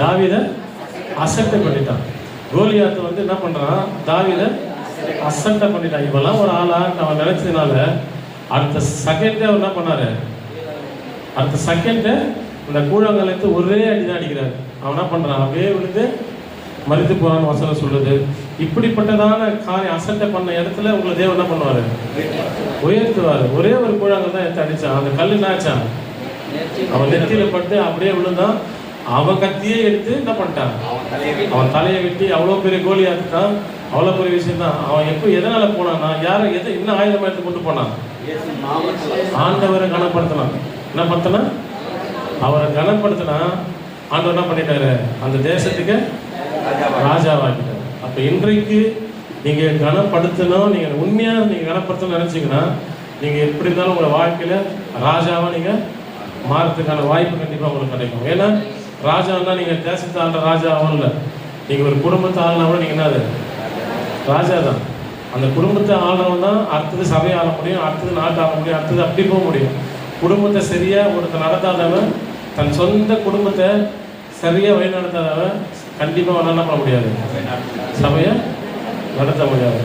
தாவீதை அசட்டை பண்ணிட்டான். கோலியாத்து வந்து என்ன பண்றான், தாவீதை அசட்டை பண்ணிட்டான். இவெல்லாம் ஒரு ஆளா அவன் நினைச்சதுனால அடுத்த செகண்டே அவர் என்ன பண்ணாரு, அடுத்த செகண்டே அந்த கூழாங்கலத்து ஒரே அடிதான் அடிக்கிறாரு. அவன் என்ன பண்றான், அப்படியே விழுந்து மறித்து போறான்னு வசனம் சொல்லுது. இப்படிப்பட்டதான காரியம் அசட்டை பண்ண இடத்துல உங்களை தேவன் என்ன பண்ணுவாரு, உயர்த்துவாரு. ஒரே ஒரு கூழாங்கல் தான் எடுத்து அடிச்சான். அந்த கல் என்ன ஆச்சான், அவன் நெத்தியில பட்டு அப்படியே விழுந்தான். அவன் கத்தியே எடுத்து என்ன பண்ணிட்டான், அவன் தலையை வெட்டி. அவ்வளோ பெரிய கோலியாத்துட்டான், அவ்வளோ பெரிய விஷயம் தான். அவன் எப்போ எதனால போனான்னா, யாரை எதை என்ன ஆயுதமா எடுத்து கொண்டு போனான், ஆண்டவரை கனப்படுத்தினான். என்ன படுத்தினா, அவரை கனப்படுத்தினா ஆண்டவர் என்ன பண்ணிட்டாரு, அந்த தேசத்துக்கு ராஜாவாக்கிட்டார். அப்ப இன்றைக்கு நீங்க கனப்படுத்தணும், நீங்க உண்மையா நீங்க கனப்படுத்தணும்னு நினைச்சீங்கன்னா நீங்க எப்படி இருந்தாலும் உங்க வாழ்க்கையில ராஜாவா நீங்க மாறதுக்கான வாய்ப்பு கண்டிப்பா உங்களுக்கு கிடைக்கும். ஏன்னா ராஜான்னா நீங்க தேசத்தை ஆள்ற ராஜாவும் இல்லை, நீங்க ஒரு குடும்பத்தை ஆள்னா கூட நீங்க என்னது ராஜா தான். அந்த குடும்பத்தை ஆள்றவன் தான் அடுத்தது சபையை ஆள முடியும், அடுத்தது நாட்டை ஆள முடியும், அடுத்தது அப்படி போக முடியும். குடும்பத்தை சரியா ஒருத்தர் நடத்தாதவன், தன் சொந்த குடும்பத்தை சரியா வழி நடத்தாதவன் கண்டிப்பா என்ன பண்ண முடியாது, சபையை நடத்த முடியாது.